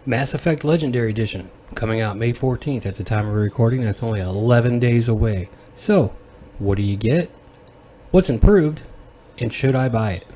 Mass Effect Legendary Edition, coming out May 14th at the time of recording. That's only 11 days away. So, what do you get? What's improved? And should I buy it?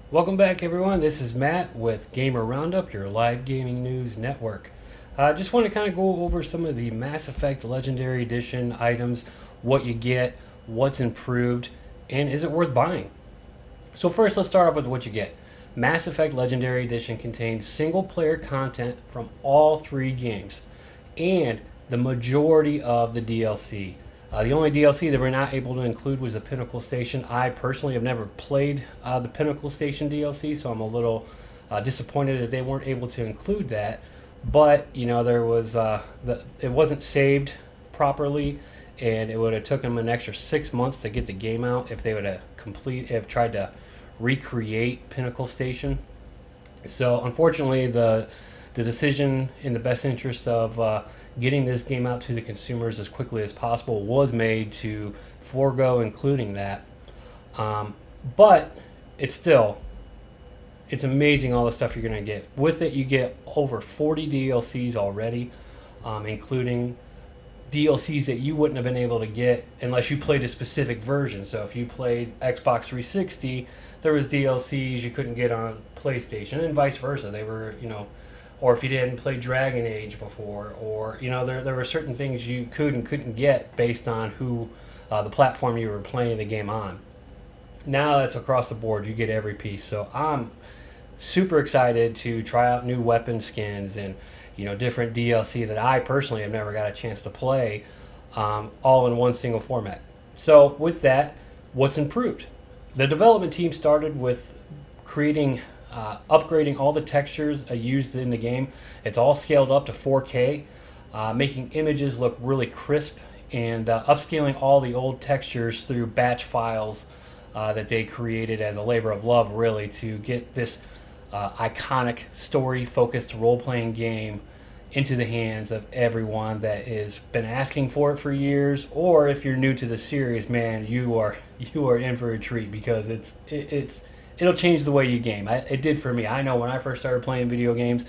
Welcome back, everyone. This is Matt with Gamer Roundup, your live gaming news network. I just want to kind of go over some of the Mass Effect Legendary Edition items, what you get, what's improved, and is it worth buying? So first, let's start off with what you get. Mass Effect Legendary Edition contains single-player content from all three games, and the majority of the DLC. The only DLC that we're not able to include was the Pinnacle Station. I personally have never played the Pinnacle Station DLC, so I'm a little disappointed that they weren't able to include that. But you know, there was it wasn't saved properly, and it would have taken them an extra 6 months to get the game out if they would have tried to recreate Pinnacle Station. So unfortunately, the decision in the best interest of getting this game out to the consumers as quickly as possible was made to forego including that. But it's amazing all the stuff you're going to get. With it, you get over 40 DLCs already, including DLCs that you wouldn't have been able to get unless you played a specific version. So if you played Xbox 360, there was DLCs you couldn't get on PlayStation, and vice versa. They were, or if you didn't play Dragon Age before, or there were certain things you could and couldn't get based on who the platform you were playing the game on. Now that's across the board. You get every piece. So I'm super excited to try out new weapon skins and different DLC that I personally have never got a chance to play, all in one single format. So with that, what's improved? The development team started with upgrading all the textures used in the game. It's all scaled up to 4K, making images look really crisp, and upscaling all the old textures through batch files that they created as a labor of love, really, to get this iconic story-focused role-playing game into the hands of everyone that has been asking for it for years. Or if you're new to the series, man, you are in for a treat, because it'll change the way you game. It did for me. I know when I first started playing video games,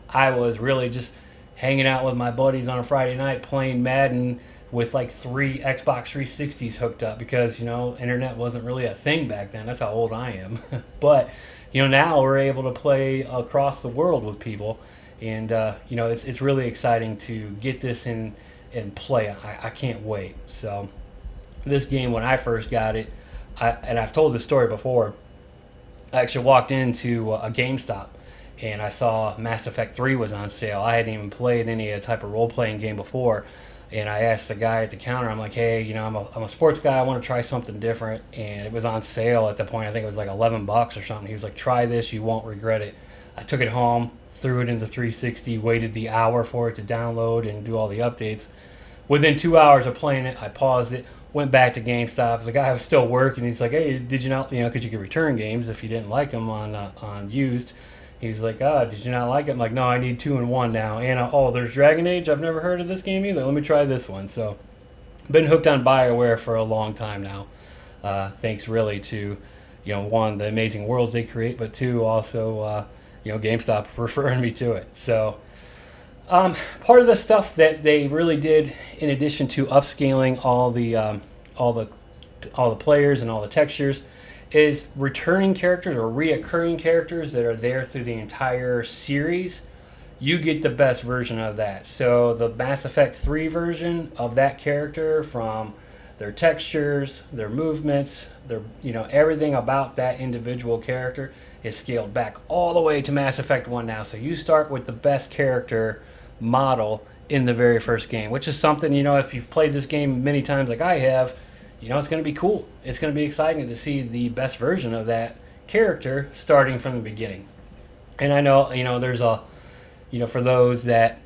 I was really just hanging out with my buddies on a Friday night playing Madden with like 3 Xbox 360s hooked up, because internet wasn't really a thing back then. That's how old I am. But now we're able to play across the world with people, and it's really exciting to get this in play. I can't wait. So this game, when I first got it, and I've told this story before, I actually walked into a GameStop and I saw Mass Effect 3 was on sale. I hadn't even played any type of role-playing game before. And I asked the guy at the counter, I'm like, hey, I'm a sports guy. I want to try something different. And it was on sale at the point. I think it was like $11 or something. He was like, try this. You won't regret it. I took it home, threw it into 360, waited the hour for it to download and do all the updates. Within 2 hours of playing it, I paused it, went back to GameStop. The guy was still working. He's like, hey, did you not, because you could return games if you didn't like them on used. He's like, did you not like it? I'm like, no, I need 2 in 1 now. And, there's Dragon Age. I've never heard of this game either. Let me try this one. So, been hooked on BIOWARE for a long time now. Thanks really to, one, the amazing worlds they create, but two, also, GameStop referring me to it. So, part of the stuff that they really did, in addition to upscaling all the players and all the textures, is returning characters or reoccurring characters that are there through the entire series. You get the best version of that. So the Mass Effect 3 version of that character, from their textures, their movements, their everything about that individual character, is scaled back all the way to Mass Effect 1 now. So you start with the best character model in the very first game, which is something, if you've played this game many times like I have, it's going to be cool. It's going to be exciting to see the best version of that character starting from the beginning. And I know, there's for those that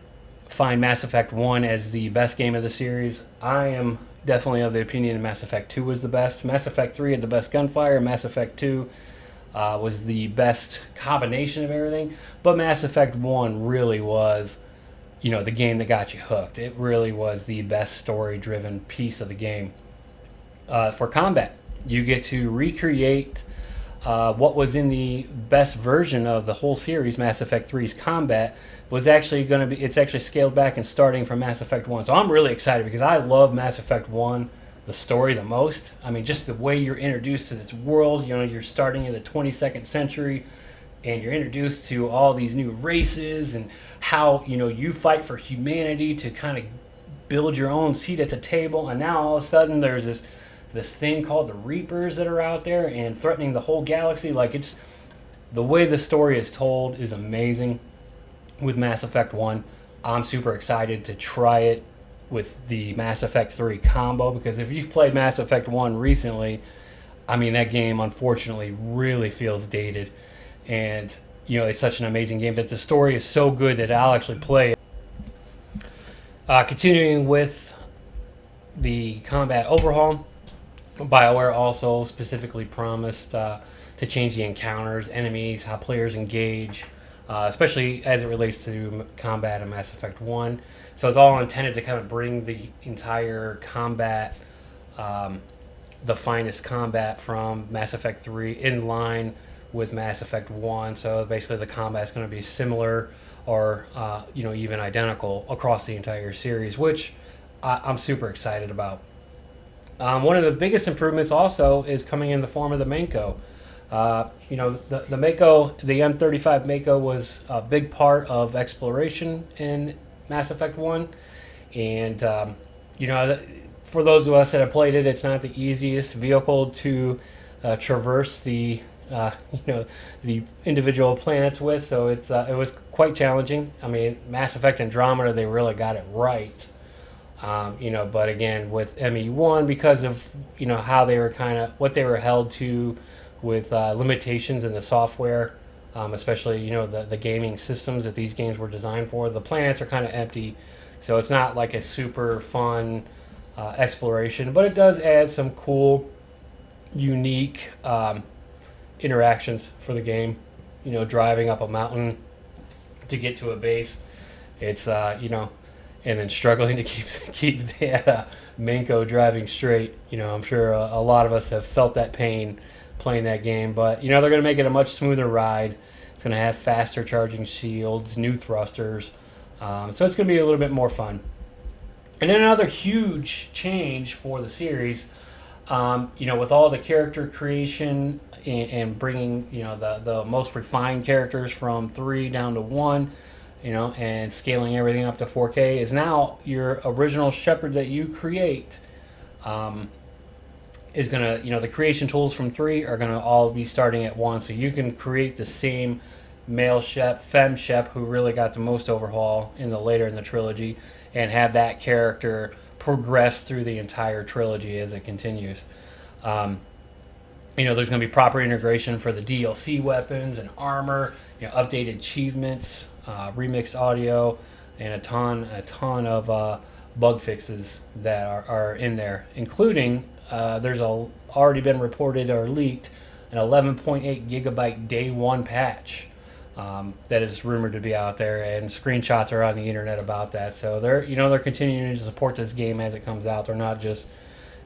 find Mass Effect 1 as the best game of the series, I am definitely of the opinion that Mass Effect 2 was the best. Mass Effect 3 had the best gunfire. Mass Effect 2 was the best combination of everything. But Mass Effect 1 really was the game that got you hooked. It really was the best story-driven piece of the game. For combat, you get to recreate what was in the best version of the whole series. Mass Effect 3's combat was actually going to be, it's actually scaled back and starting from Mass Effect 1. So I'm really excited because I love Mass Effect 1, the story, the most. I mean, just the way you're introduced to this world. You're starting in the 22nd century, and you're introduced to all these new races, and how you fight for humanity to kind of build your own seat at the table. And now all of a sudden there's this thing called the Reapers that are out there and threatening the whole galaxy. Like, it's the way the story is told is amazing with Mass Effect 1. I'm super excited to try it with the Mass Effect 3 combo, because if you've played Mass Effect 1 recently, I mean, that game unfortunately really feels dated. And it's such an amazing game that the story is so good that I'll actually play it. Continuing with the combat overhaul, BioWare also specifically promised to change the encounters, enemies, how players engage, especially as it relates to combat in Mass Effect 1. So it's all intended to kind of bring the entire combat, the finest combat from Mass Effect 3 in line with Mass Effect 1. So basically the combat's going to be similar or even identical across the entire series, which I'm super excited about. One of the biggest improvements also is coming in the form of the Mako. The Mako, the M35 Mako, was a big part of exploration in Mass Effect 1. And, for those of us that have played it, it's not the easiest vehicle to traverse the individual planets with. So it was quite challenging. I mean, Mass Effect Andromeda, they really got it right. But again, with ME1, because of how they were what they were held to with limitations in the software, especially the gaming systems that these games were designed for, the planets are kind of empty, so it's not like a super fun exploration. But it does add some cool, unique interactions for the game. Driving up a mountain to get to a base, it's and then struggling to keep the Mako driving straight. I'm sure a lot of us have felt that pain playing that game. But they're going to make it a much smoother ride. It's going to have faster charging shields, new thrusters, so it's going to be a little bit more fun. And then another huge change for the series, with all the character creation and bringing the most refined characters from 3 down to 1. And scaling everything up to 4K, is now your original Shepard that you create is going to, the creation tools from 3 are going to all be starting at 1. So you can create the same male Shep, femme Shep, who really got the most overhaul later in the trilogy, and have that character progress through the entire trilogy as it continues. There's going to be proper integration for the DLC weapons and armor, updated achievements, remixed audio, and a ton of bug fixes that are in there, including there's already been reported or leaked an 11.8 gigabyte day one patch that is rumored to be out there, and screenshots are on the internet about that. So they're continuing to support this game as it comes out. They're not just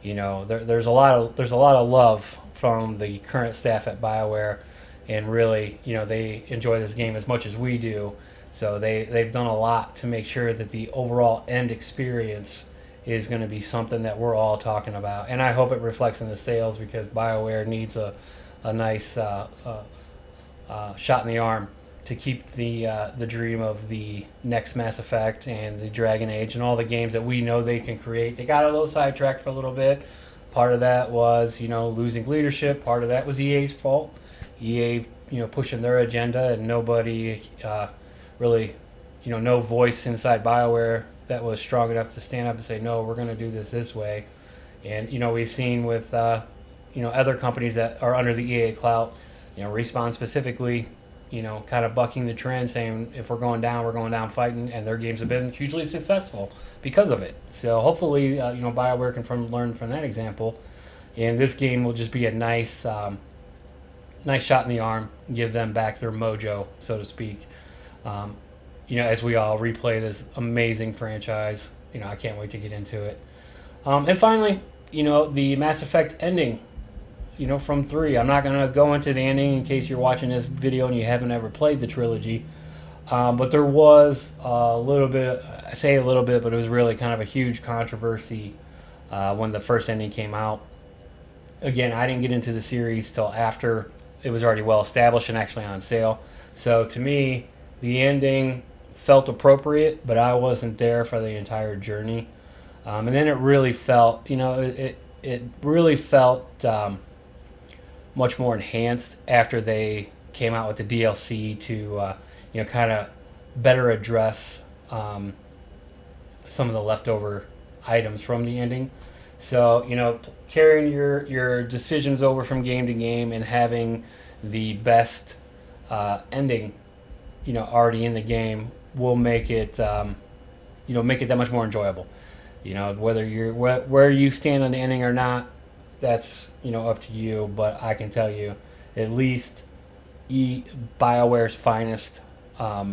there's a lot of love from the current staff at BioWare, and really they enjoy this game as much as we do. So they've done a lot to make sure that the overall end experience is going to be something that we're all talking about. And I hope it reflects in the sales, because BioWare needs a nice shot in the arm to keep the dream of the next Mass Effect and the Dragon Age and all the games that we know they can create. They got a little sidetracked for a little bit. Part of that was losing leadership. Part of that was EA's fault. EA pushing their agenda, and nobody really, no voice inside BioWare that was strong enough to stand up and say, no, we're going to do this way. And, we've seen with, other companies that are under the EA clout, Respawn specifically, kind of bucking the trend, saying if we're going down fighting, and their games have been hugely successful because of it. So hopefully, BioWare can learn from that example, and this game will just be a nice shot in the arm, give them back their mojo, so to speak. as we all replay this amazing franchise. I can't wait to get into it. And finally, the Mass Effect ending, from 3. I'm not going to go into the ending in case you're watching this video and you haven't ever played the trilogy. But there was a little bit, I say a little bit, but it was really kind of a huge controversy when the first ending came out. Again, I didn't get into the series till after it was already well established and actually on sale. So to me, the ending felt appropriate, but I wasn't there for the entire journey. And then it really felt, it really felt much more enhanced after they came out with the DLC to, kind of better address some of the leftover items from the ending. So, carrying your decisions over from game to game and having the best ending, already in the game will make it, make it that much more enjoyable. Whether you're where you stand on the ending or not, that's up to you. But I can tell you, at least BioWare's finest. How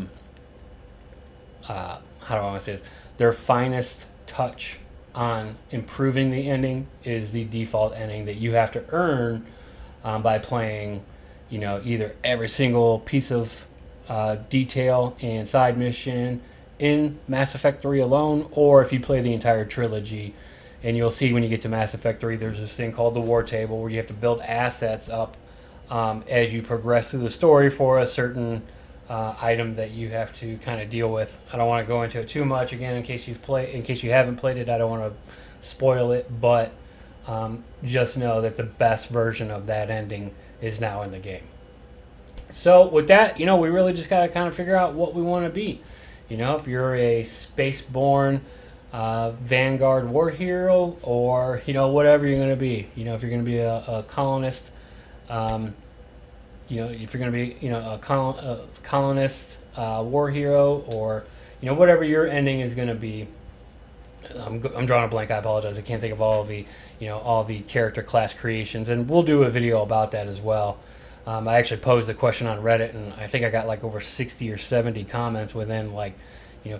do I want to say this? Their finest touch on improving the ending is the default ending that you have to earn by playing, either every single piece of detail and side mission in Mass Effect 3 alone, or if you play the entire trilogy. And you'll see when you get to Mass Effect 3, there's this thing called the War Table where you have to build assets up as you progress through the story for a certain item that you have to kind of deal with. I don't want to go into it too much again in case you haven't played it. I don't want to spoil it, but just know that the best version of that ending is now in the game. So with that, we really just got to kind of figure out what we want to be. If you're a spaceborne Vanguard war hero, or whatever you're going to be. If you're going to be a colonist. If you're going to be, a colonist war hero, or, whatever your ending is going to be. I'm drawing a blank. I apologize. I can't think of all the character class creations, and we'll do a video about that as well. I actually posed the question on Reddit, and I think I got like over 60 or 70 comments within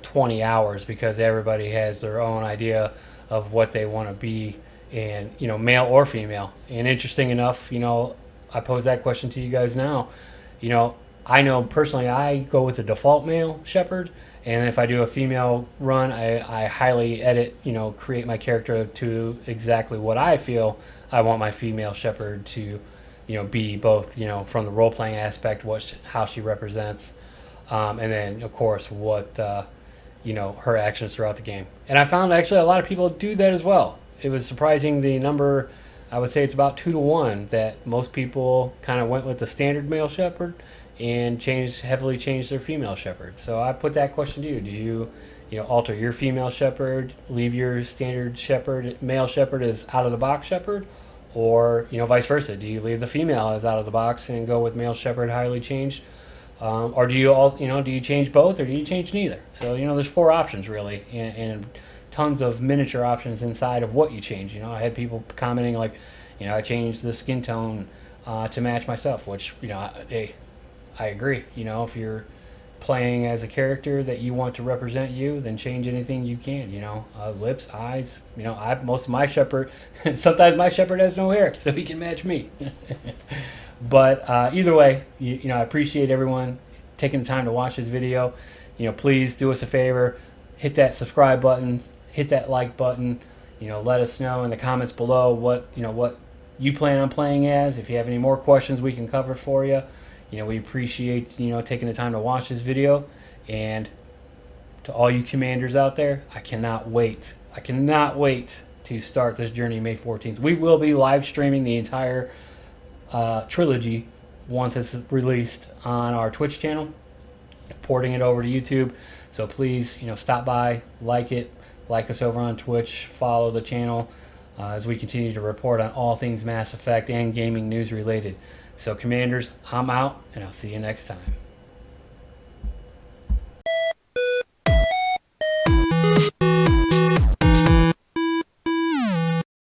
20 hours, because everybody has their own idea of what they want to be, and male or female. And interesting enough, I pose that question to you guys now. I know personally I go with the default male Shepard, and if I do a female run, I highly edit, create my character to exactly what I feel I want my female Shepard to, be, both, from the role-playing aspect, how she represents, and then, of course, what, her actions throughout the game. And I found actually a lot of people do that as well. It was surprising the number. I would say it's about 2 to 1 that most people kind of went with the standard male Shepard and heavily changed their female Shepard. So I put that question to you. Do you, alter your female Shepard, leave your standard Shepard, male Shepard as out-of-the-box Shepard, or, vice versa? Do you leave the female as out-of-the-box and go with male Shepard highly changed? Or do you do you change both, or do you change neither? So, there's 4 options really, and tons of miniature options inside of what you change. I had people commenting I changed the skin tone to match myself, which, I agree. If you're playing as a character that you want to represent you, then change anything you can. Lips, eyes. Most of my Shepard, sometimes my Shepard has no hair, so he can match me. But either way, I appreciate everyone taking the time to watch this video. Please do us a favor, hit that subscribe button, hit that like button. Let us know in the comments below what you plan on playing as. If you have any more questions, we can cover for you. We appreciate taking the time to watch this video. And to all you commanders out there, I cannot wait to start this journey May 14th. We will be live streaming the entire trilogy once it's released on our Twitch channel, porting it over to YouTube. So please, stop by, like us over on Twitch, follow the channel as we continue to report on all things Mass Effect and gaming news related. So, Commanders, I'm out, and I'll see you next time.